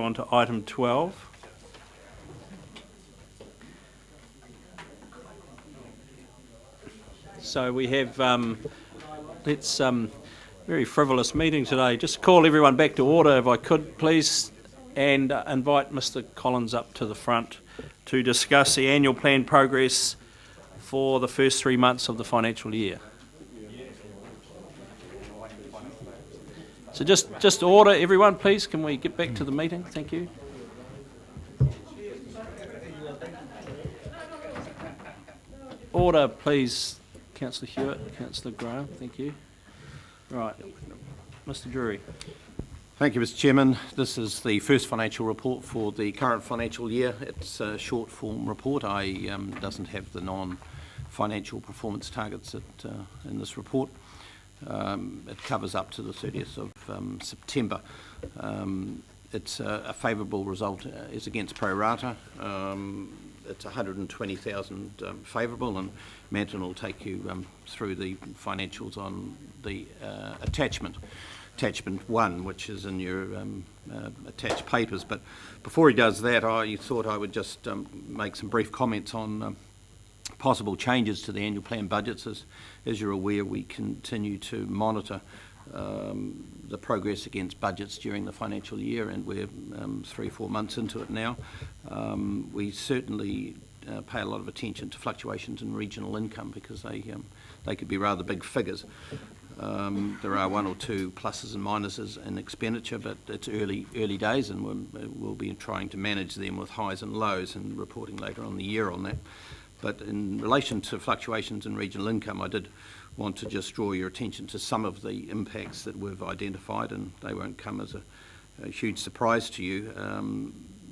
on to item 12. So we have, very frivolous meeting today. Just call everyone back to order if I could, please, and invite Mr. Collins up to the front to discuss the annual plan progress for the first 3 months of the financial year. So just order, everyone, please. Can we get back to the meeting? Thank you. Order, please, Councillor Hewitt, Councillor Graham. Thank you. Right, Mr. Drury. Thank you, Mr. Chairman. This is the first financial report for the current financial year. It's a short form report. Doesn't have the non-financial performance targets in this report. It covers up to the 30th of September. It's a favourable result as against pro rata. It's 120,000 favourable, and Manton will take you through the financials on the attachment 1, which is in your attached papers. But before he does that, I thought I would just make some brief comments on possible changes to the annual plan budgets. As you're aware, we continue to monitor the progress against budgets during the financial year, and we're 3-4 months into it now. We certainly pay a lot of attention to fluctuations in regional income because they could be rather big figures. There are 1 or 2 pluses and minuses in expenditure, but it's early days, and we'll be trying to manage them with highs and lows and reporting later on the year on that. But in relation to fluctuations in regional income, I did want to just draw your attention to some of the impacts that we've identified, and they won't come as a huge surprise to you.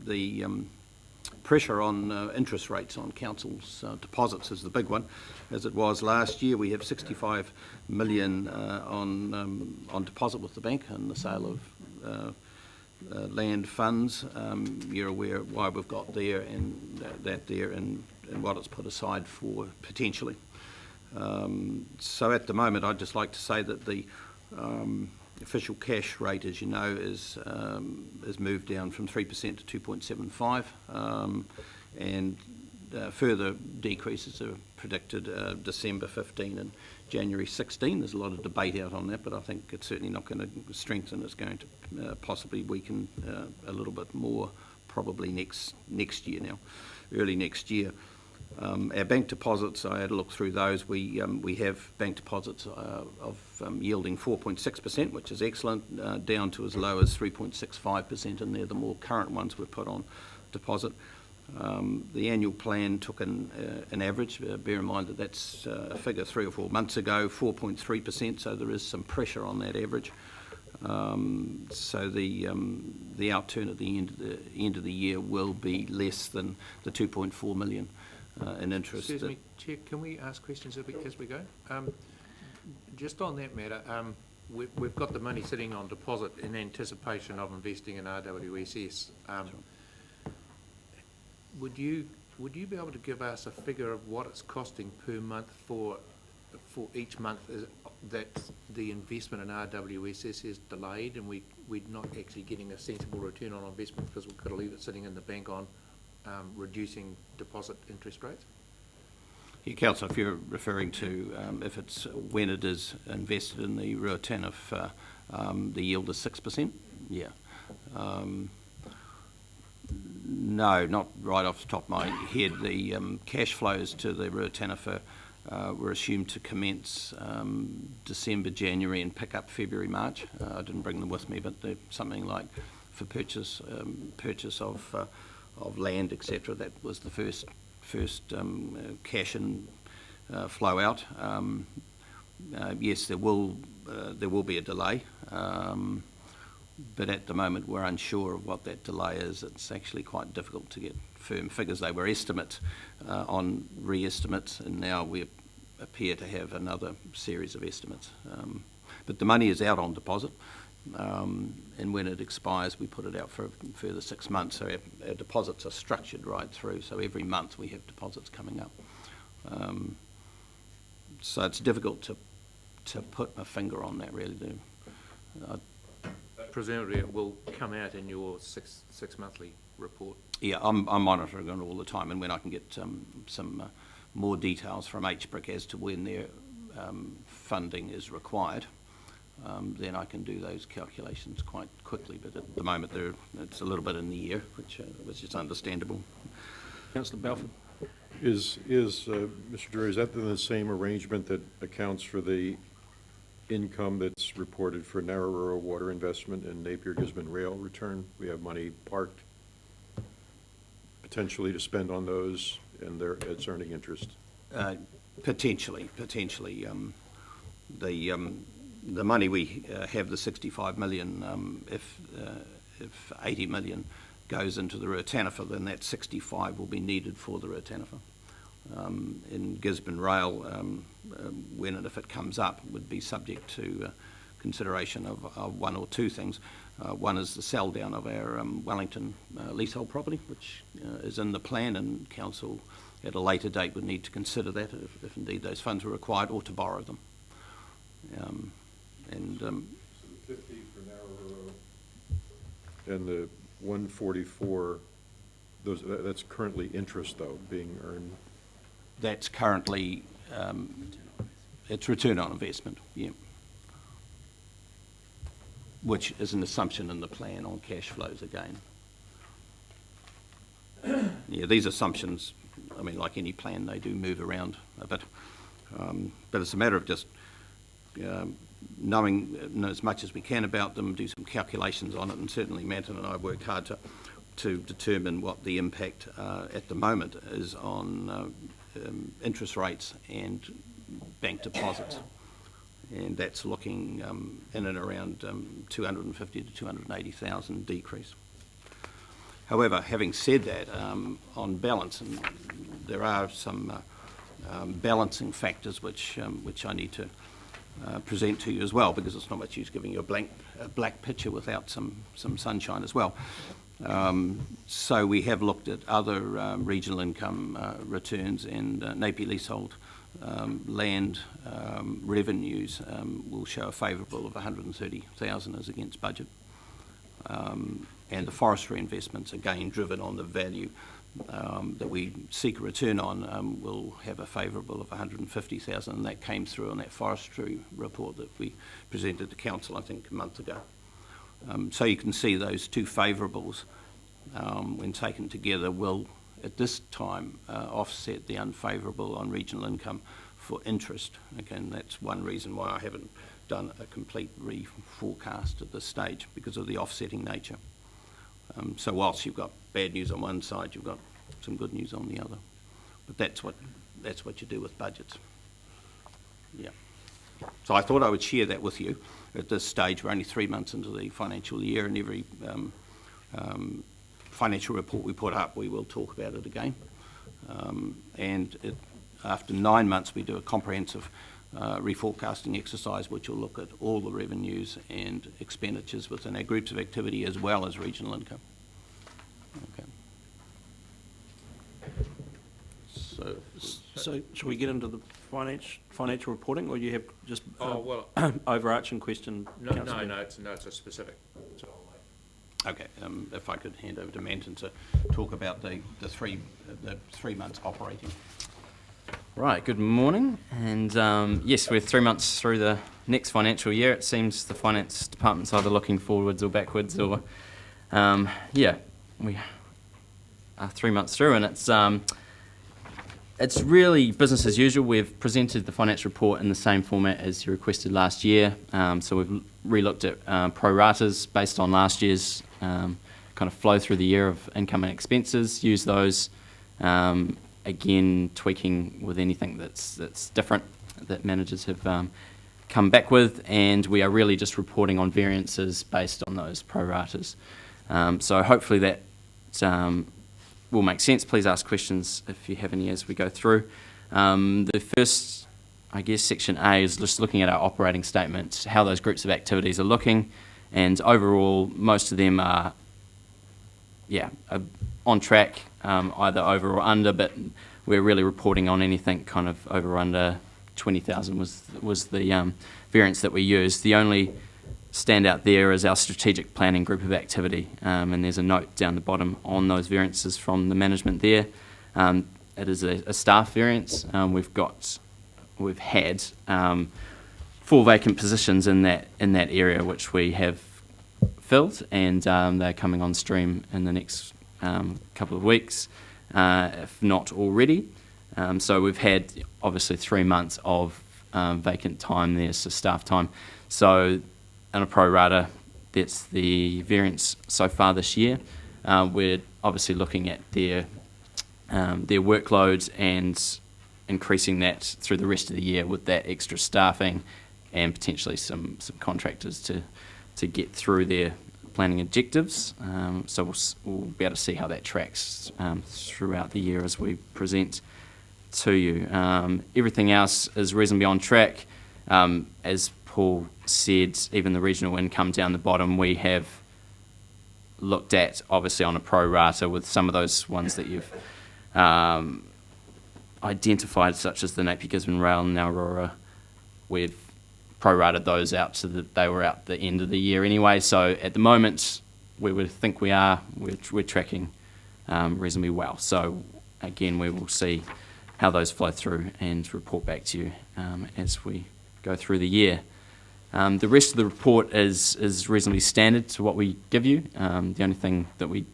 The pressure on interest rates on councils' deposits is the big one. As it was last year, we have 65 million on deposit with the bank and the sale of land funds. You're aware why we've got there and that there and what it's put aside for potentially. So at the moment, I'd just like to say that the official cash rate, as you know, is moved down from 3% to 2.75%, and further decreases are predicted December 15 and January 16. There's a lot of debate out on that, but I think it's certainly not going to strengthen. It's going to possibly weaken a little bit more, probably next year now, early next year. Our bank deposits, I had a look through those. We have bank deposits of yielding 4.6%, which is excellent, down to as low as 3.65%, and they're the more current ones we've put on deposit. The annual plan took an average. Bear in mind that that's a figure 3 or 4 months ago, 4.3%, so there is some pressure on that average. So the outturn at the end of the year will be less than the 2.4 million in interest. Excuse me, Chair, can we ask questions as we go? Just on that matter, we've got the money sitting on deposit in anticipation of investing in RWSS. Would you be able to give us a figure of what it's costing per month for each month that the investment in RWSS is delayed and we're not actually getting a sensible return on investment because we've got to leave it sitting in the bank on reducing deposit interest rates? Yeah, Councillor, if you're referring to if it's when it is invested in the Ruatana, the yield is 6%, yeah. No, not right off the top of my head. The cash flows to the Ruatana were assumed to commence December, January and pick up February, March. I didn't bring them with me, but they're something like for purchase of land, etc. That was the first cash in flow out. Yes, there will be a delay, but at the moment we're unsure of what that delay is. It's actually quite difficult to get firm figures. They were estimates on re-estimates, and now we appear to have another series of estimates. But the money is out on deposit. And when it expires, we put it out for a further 6 months. So our deposits are structured right through. So every month we have deposits coming up. So it's difficult to put a finger on that, really. presumably it will come out in your six monthly report. Yeah, I'm monitoring it all the time, and when I can get some more details from HBRC as to when their funding is required, then I can do those calculations quite quickly. But at the moment, it's a little bit in the air, which is understandable. Councillor Balfour. Mr. Drury, is that then the same arrangement that accounts for the income that's reported for Narrowborough water investment and Napier-Gisborne rail return? We have money parked potentially to spend on those, and it's earning interest. Potentially. The money we have, the 65 million, if 80 million goes into the Ruataniwha, then that 65 will be needed for the Ruataniwha. In Gisborne Rail, when and if it comes up, would be subject to consideration of one or two things. One is the sell down of our Wellington leasehold property, which is in the plan, and Council at a later date would need to consider that if indeed those funds were required, or to borrow them. 50 for Narrowborough, and the 144, that's currently interest, though, being earned. That's currently, it's return on investment, yeah. Which is an assumption in the plan on cash flows again. Yeah, these assumptions, I mean, like any plan, they do move around a bit. But it's a matter of just knowing as much as we can about them, do some calculations on it, and certainly Manton and I worked hard to determine what the impact at the moment is on interest rates and bank deposits. And that's looking in and around 250 to 280,000 decrease. However, having said that, on balance, and there are some balancing factors which I need to present to you as well, because it's not much use giving you a black picture without some sunshine as well. So we have looked at other regional income returns, and Napier leasehold land revenues will show a favourable of 130,000 as against budget. And the forestry investments, again driven on the value that we seek a return on, will have a favourable of 150,000, and that came through on that forestry report that we presented to Council, I think, a month ago. So you can see those two favourables, when taken together, will at this time offset the unfavourable on regional income for interest. Again, that's one reason why I haven't done a complete reforecast at this stage, because of the offsetting nature. So whilst you've got bad news on one side, you've got some good news on the other. But that's what you do with budgets. Yeah. So I thought I would share that with you at this stage. We're only 3 months into the financial year, and every financial report we put up, we will talk about it again. After 9 months, we do a comprehensive reforecasting exercise, which will look at all the revenues and expenditures within our groups of activity, as well as regional income. Okay. So should we get into the financial reporting, or you have just overarching question? No, it's a specific. So okay, if I could hand over to Manton to talk about the 3 months operating. Right, good morning, and yes, we're 3 months through the next financial year. It seems the finance department's either looking forwards or backwards, or we are 3 months through, and it's really business as usual. We've presented the financial report in the same format as you requested last year, so we've re-looked at pro ratas based on last year's kind of flow through the year of income and expenses, use those. Again, tweaking with anything that's different that managers have come back with, and we are really just reporting on variances based on those pro ratas. So hopefully that will make sense. Please ask questions if you have any as we go through. The first, I guess, section A is just looking at our operating statements, how those groups of activities are looking, and overall most of them are on track, either over or under, but we're really reporting on anything kind of over or under 20,000 was the variance that we used. The only standout there is our strategic planning group of activity, and there's a note down the bottom on those variances from the management there. It is a staff variance. We've had 4 vacant positions in that area, which we have filled, and they're coming on stream in the next couple of weeks, if not already. So we've had obviously 3 months of vacant time there, so staff time. So on a pro rata, that's the variance so far this year. We're obviously looking at their workload and increasing that through the rest of the year with that extra staffing and potentially some contractors to get through their planning objectives. So we'll be able to see how that tracks throughout the year as we present to you. Everything else is reasonably on track. As Paul said, even the regional income down the bottom, we have looked at obviously on a pro rata with some of those ones that you've identified, such as the Napier Gisborne Rail and Aurora. We've prorated those out so that they were out the end of the year anyway. So at the moment, we would think we're tracking reasonably well. So again, we will see how those flow through and report back to you as we go through the year. The rest of the report is reasonably standard to what we give you. The only thing that we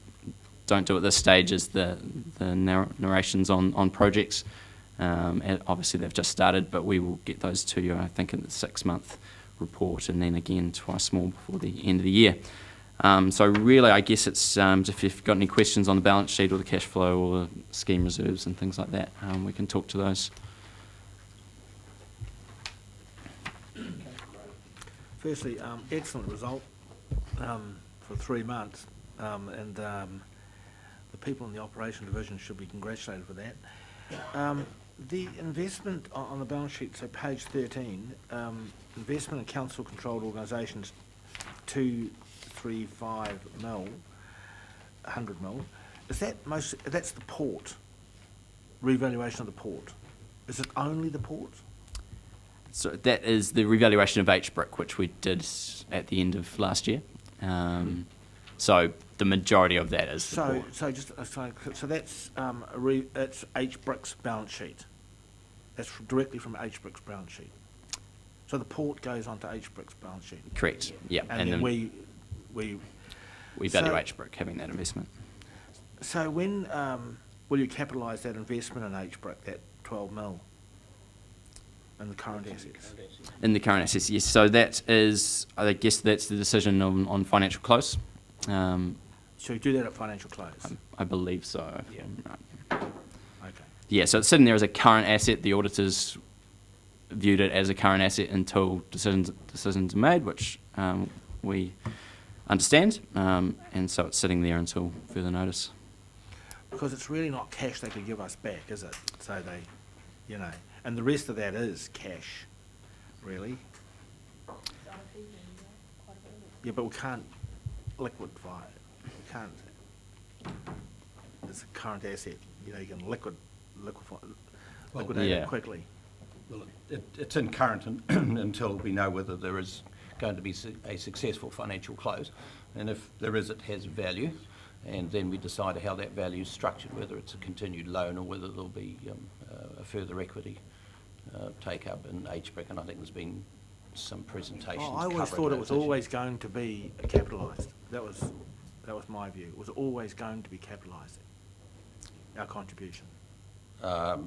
don't do at this stage is the narrations on projects. And obviously they've just started, but we will get those to you, I think, in the 6-month report, and then again twice more before the end of the year. So really, I guess it's if you've got any questions on the balance sheet or the cash flow or the scheme reserves and things like that, we can talk to those. Firstly, excellent result for 3 months, and the people in the operation division should be congratulated for that. The investment on the balance sheet, so page 13, investment in council-controlled organisations, 235 mil, 100 mil. Is that that's the port, revaluation of the port? Is it only the port? So that is the revaluation of HBRC, which we did at the end of last year. So the majority of that is the port. So that's it's HBRC's balance sheet. That's directly from HBRC's balance sheet. So the port goes onto HBRC's balance sheet. Correct. Yeah. And then we value HBRC having that investment. So when will you capitalise that investment in HBRC, that 12 mil? In the current assets? In the current assets, yes. So that is, I guess that's the decision on financial close. So you do that at financial close? I believe so. Yeah. Right. Okay. Yeah, so it's sitting there as a current asset. The auditors viewed it as a current asset until decisions are made, which we understand. And so it's sitting there until further notice. Because it's really not cash they could give us back, is it? So they, you know, and the rest of that is cash, really. Yeah, but we can't liquidify it. We can't. It's a current asset. You know, you can liquidate yeah. it quickly. Well, it's in current until we know whether there is going to be a successful financial close. And if there is, it has value. And then we decide how that value is structured, whether it's a continued loan or whether there'll be a further equity take-up in HBRC. And I think there's been some presentations. Oh, I always thought it was always going to be capitalised. That was my view. It was always going to be capitalised, our contribution. I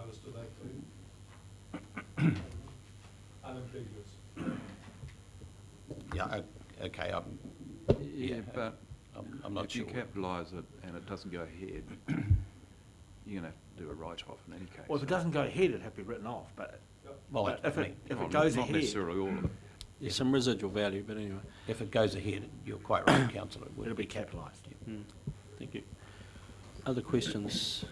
understood that too. Unambiguous. Yeah, okay. Yeah, but I'm not if sure. you capitalise it and it doesn't go ahead, you're going to have to do a write-off in any case. Well, if it doesn't go ahead, it'd have to be written off. But Well, if it Well, goes not ahead, necessarily all of it. There's some residual value, but anyway. if it goes ahead, you're quite right, Councillor. It would it'll be capitalised. Thank you. Other questions?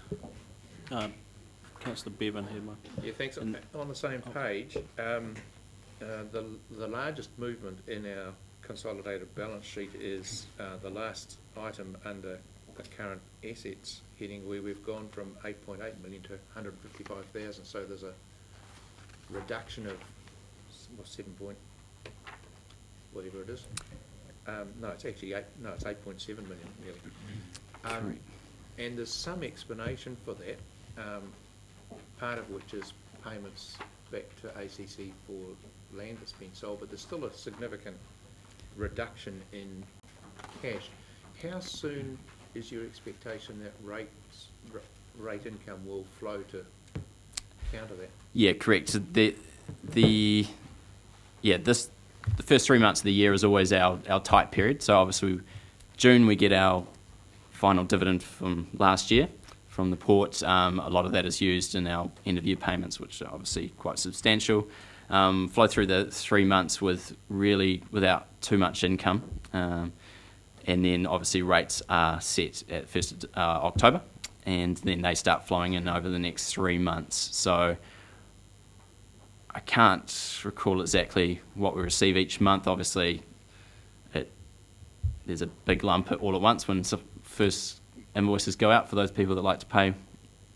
Councillor Bevan had one. Yeah, thanks. And- On the same page, the largest movement in our consolidated balance sheet is the last item under the current assets heading, where we've gone from 8.8 million to 155,000. So there's a reduction of 7.8 whatever it is. No, it's actually it's 8.7 million nearly. Correct. And there's some explanation for that, part of which is payments back to ACC for land that's been sold, but there's still a significant reduction in cash. How soon is your expectation that rate income will flow to counter that? Yeah, correct. So the first 3 months of the year is always our tight period. So obviously, June we get our final dividend from last year from the port. A lot of that is used in our end of year payments, which are obviously quite substantial. Flow through the 3 months without too much income. And then obviously rates are set at 1st October, and then they start flowing in over the next 3 months. So I can't recall exactly what we receive each month. Obviously, there's a big lump all at once when first invoices go out for those people that like to pay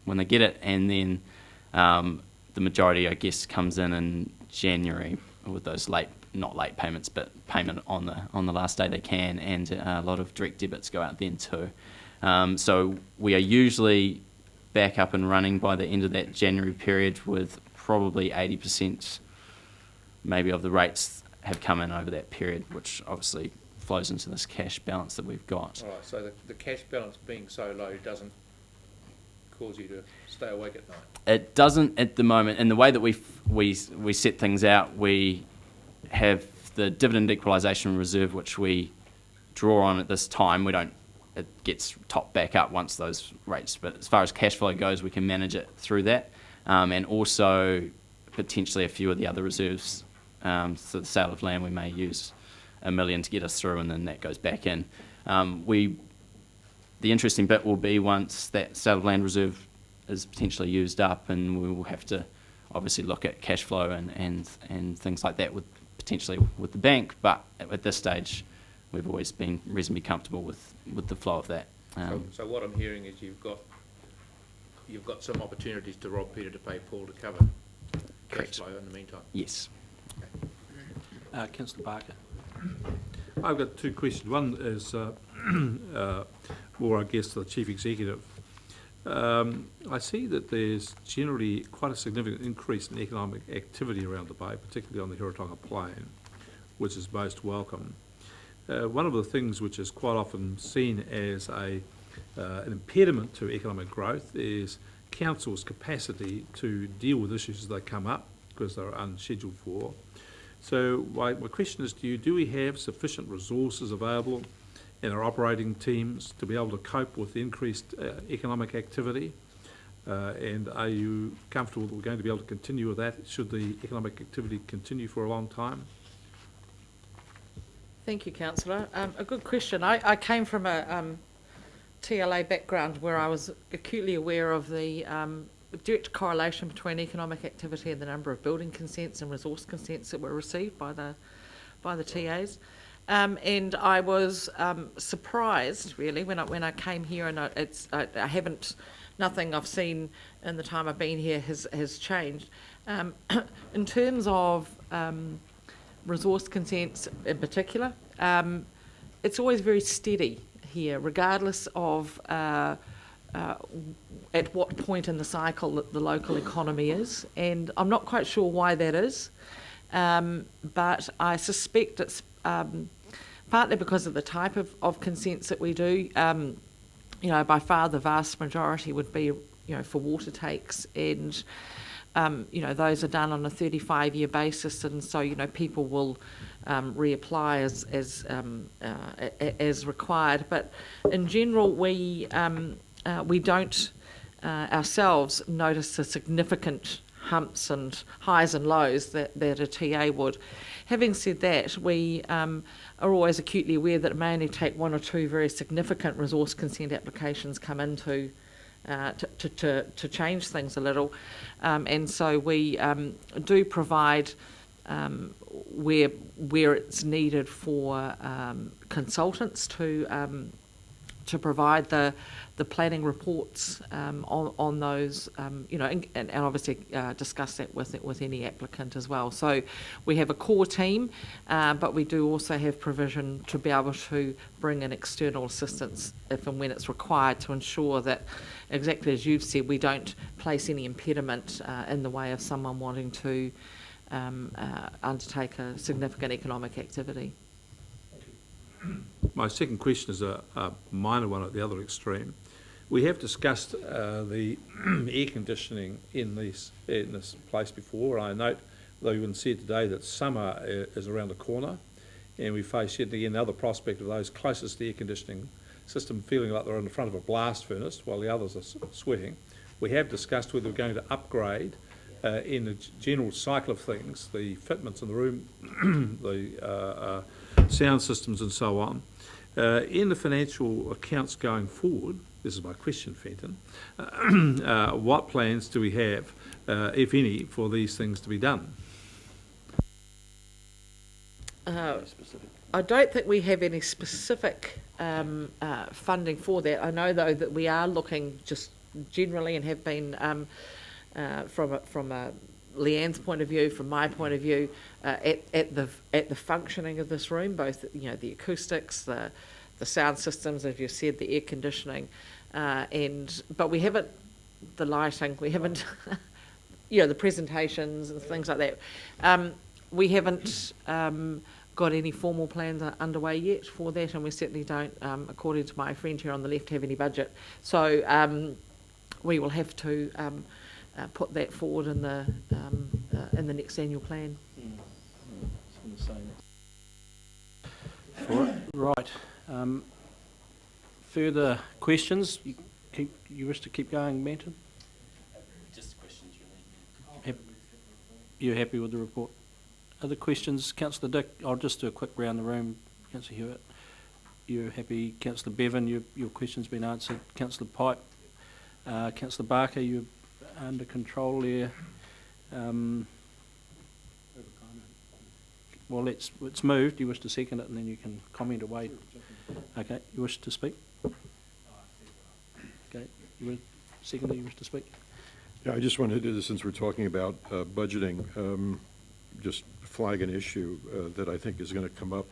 when they get it, and then the majority, I guess, comes in January with those not late payments, but payment on the last day they can, and a lot of direct debits go out then too. So we are usually back up and running by the end of that January period, with probably 80% maybe of the rates have come in over that period, which obviously flows into this cash balance that we've got. All right, so the cash balance being so low doesn't cause you to stay awake at night? It doesn't at the moment. In the way that we set things out, we have the dividend equalisation reserve, which we draw on at this time. It gets topped back up once those rates, but as far as cash flow goes, we can manage it through that, and also potentially a few of the other reserves. So the sale of land, we may use $1 million to get us through, and then that goes back in. The interesting bit will be once that sale of land reserve is potentially used up, and we will have to obviously look at cash flow and things like that potentially with the bank. But at this stage, we've always been reasonably comfortable with the flow of that. So what I'm hearing is you've got some opportunities to rob Peter to pay Paul to cover cash flow in the meantime. Yes. Councillor Barker. I've got two questions. One is more, I guess, to the Chief Executive. I see that there's generally quite a significant increase in economic activity around the bay, particularly on the Hiratonga Plain, which is most welcome. One of the things which is quite often seen as an impediment to economic growth is council's capacity to deal with issues as they come up, because they're unscheduled for. So my question is to you, do we have sufficient resources available in our operating teams to be able to cope with increased economic activity? And are you comfortable that we're going to be able to continue with that should the economic activity continue for a long time? Thank you, Councillor. A good question. I came from a TLA background where I was acutely aware of the direct correlation between economic activity and the number of building consents and resource consents that were received by the TAs. And I was surprised, really, when I came here, and nothing I've seen in the time I've been here has changed. In terms of resource consents in particular, it's always very steady here, regardless of at what point in the cycle that the local economy is, and I'm not quite sure why that is, but I suspect it's partly because of the type of consents that we do. By far the vast majority would be, for water takes, and those are done on a 35-year basis, and so people will reapply as required. But in general, we don't ourselves notice the significant humps and highs and lows that a TA would. Having said that, we are always acutely aware that it may only take one or two very significant resource consent applications come into to change things a little, and so we do provide where it's needed for consultants to to provide the planning reports on those, and obviously discuss that with any applicant as well. So we have a core team, but we do also have provision to be able to bring in external assistance if and when it's required to ensure that, exactly as you've said, we don't place any impediment in the way of someone wanting to undertake a significant economic activity. My second question is a minor one at the other extreme. We have discussed the air conditioning in this place before. I note, though you said today, that summer is around the corner, and we face yet again the other prospect of those closest to the air conditioning system feeling like they're in the front of a blast furnace while the others are sweating. We have discussed whether we're going to upgrade in the general cycle of things, the fitments in the room, the sound systems and so on. In the financial accounts going forward, this is my question, Fenton, what plans do we have, if any, for these things to be done? I don't think we have any specific funding for that. I know, though, that we are looking just generally and have been from a Leanne's point of view, from my point of view, at the functioning of this room, both the acoustics, the sound systems, as you said, the air conditioning, but we haven't the lighting, we haven't the presentations and things like that. We haven't got any formal plans underway yet for that, and we certainly don't, according to my friend here on the left, have any budget. So we will have to put that forward in the next annual plan. Right. Further questions? You wish to keep going, Manton? Just questions related. You're happy with the report? Other questions? Councillor Dick, I'll just do a quick round the room. Councillor Hewitt, you're happy? Councillor Bevan, your question's been answered. Councillor Pipe, Councillor Barker, you're under control there. Well, it's moved. You wish to second it, and then you can comment away. Okay, you wish to speak? Okay, you wish second it, you wish to speak? Yeah, I just wanted to do this since we're talking about budgeting. Just flag an issue that I think is going to come up,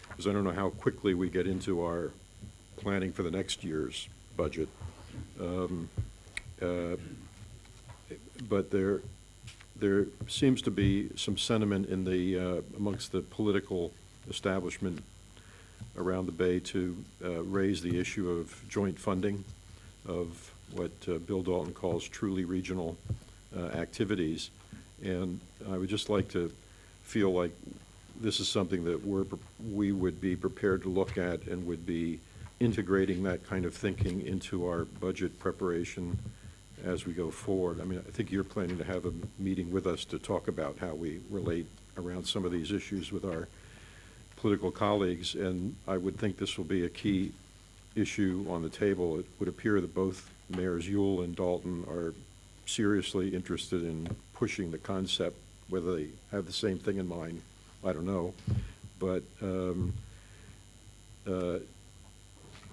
because I don't know how quickly we get into our planning for the next year's budget. But there seems to be some sentiment in the amongst the political establishment around the Bay to raise the issue of joint funding of what Bill Dalton calls truly regional activities. And I would just like to feel like this is something that we would be prepared to look at and would be integrating that kind of thinking into our budget preparation as we go forward. I mean, I think you're planning to have a meeting with us to talk about how we relate around some of these issues with our political colleagues, and I would think this will be a key issue on the table. It would appear that both Mayors Yule and Dalton are seriously interested in pushing the concept. Whether they have the same thing in mind, I don't know, but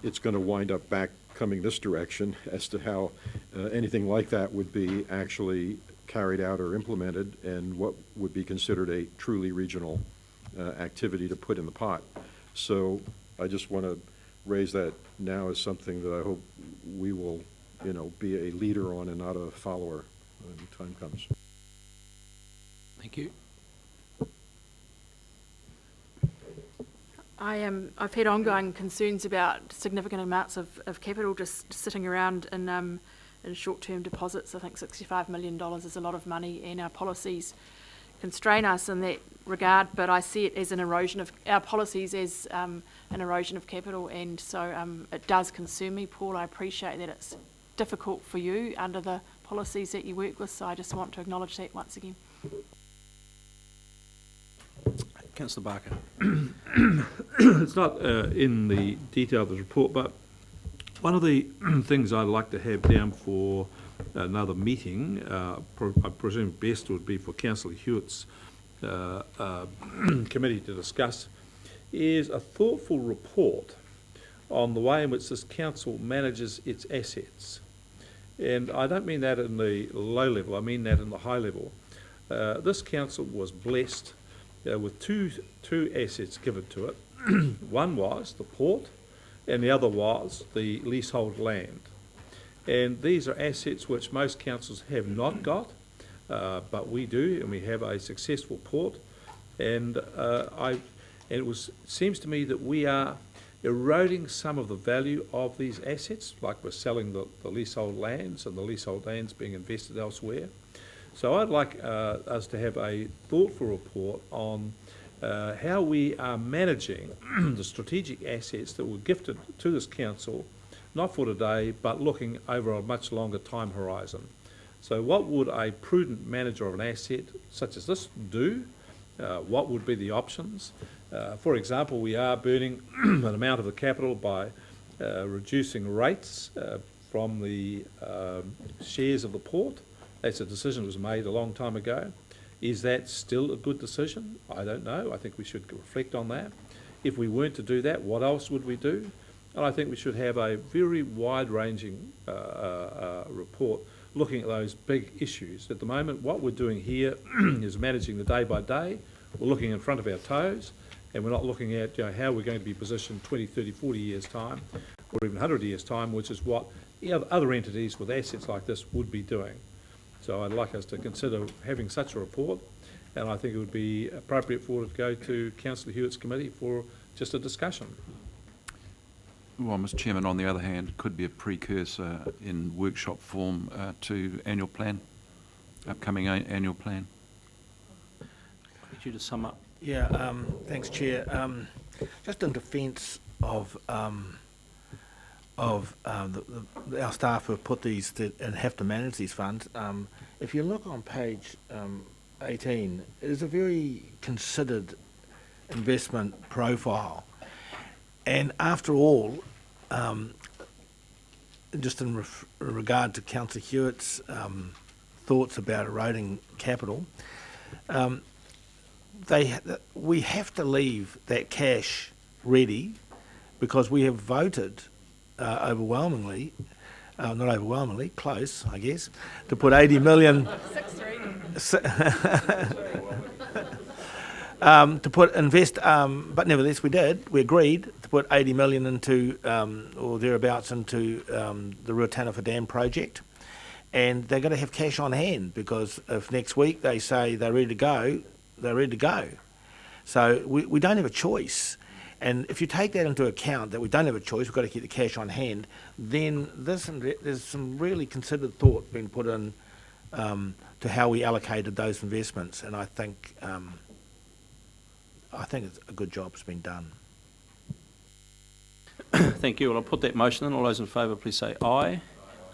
it's going to wind up back coming this direction as to how anything like that would be actually carried out or implemented, and what would be considered a truly regional activity to put in the pot. So I just want to raise that now as something that I hope we will, be a leader on and not a follower when the time comes. Thank you. I've had ongoing concerns about significant amounts of capital just sitting around in short-term deposits. I think $65 million is a lot of money, and our policies constrain us in that regard, but I see it as an erosion of our policies, as an erosion of capital, and so it does concern me. Paul, I appreciate that it's difficult for you under the policies that you work with, so I just want to acknowledge that once again. Councillor Barker. It's not in the detail of the report, but one of the things I'd like to have down for another meeting, I presume best would be for Councillor Hewitt's committee to discuss, is a thoughtful report on the way in which this council manages its assets. And I don't mean that in the low level, I mean that in the high level. This council was blessed with two assets given to it. One was the port, and the other was the leasehold land. And these are assets which most councils have not got, but we do, and we have a successful port. And seems to me that we are eroding some of the value of these assets, like we're selling the leasehold lands and the leasehold lands being invested elsewhere. So I'd like us to have a thoughtful report on how we are managing the strategic assets that were gifted to this council, not for today, but looking over a much longer time horizon. So what would a prudent manager of an asset such as this do? What would be the options? For example, we are burning an amount of the capital by reducing rates from the shares of the port. That's a decision that was made a long time ago. Is that still a good decision? I don't know. I think we should reflect on that. If we weren't to do that, what else would we do? And I think we should have a very wide-ranging report looking at those big issues. At the moment, what we're doing here is managing the day by day. We're looking in front of our toes, and we're not looking at how we're going to be positioned 20, 30, 40 years' time, or even 100 years' time, which is what other entities with assets like this would be doing. So I'd like us to consider having such a report, and I think it would be appropriate for it to go to Councillor Hewitt's committee for just a discussion. Well, Mr. Chairman, on the other hand, it could be a precursor in workshop form to annual plan, upcoming annual plan. I need you to sum up. Yeah, thanks, Chair. Just in defence of our staff who have put these and have to manage these funds, if you look on page 18, it is a very considered investment profile. And after all, just in regard to Councillor Hewitt's thoughts about eroding capital, we have to leave that cash ready because we have voted overwhelmingly, not overwhelmingly, close, I guess, to put 80 million... 6-3. But nevertheless we did. We agreed to put 80 million into, or thereabouts, into the Ruataniwha Dam project, and they're going to have cash on hand because if next week they say they're ready to go, they're ready to go. So we don't have a choice, and if you take that into account that we don't have a choice, we've got to keep the cash on hand. Then there's some really considered thought being put in to how we allocated those investments, and I think it's a good job's been done. Thank you. Well, I'll put that motion in. All those in favour, please say aye.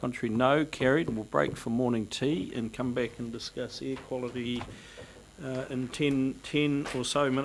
Contrary, no. Carried. We'll break for morning tea and come back and discuss air quality in 10 or so minutes.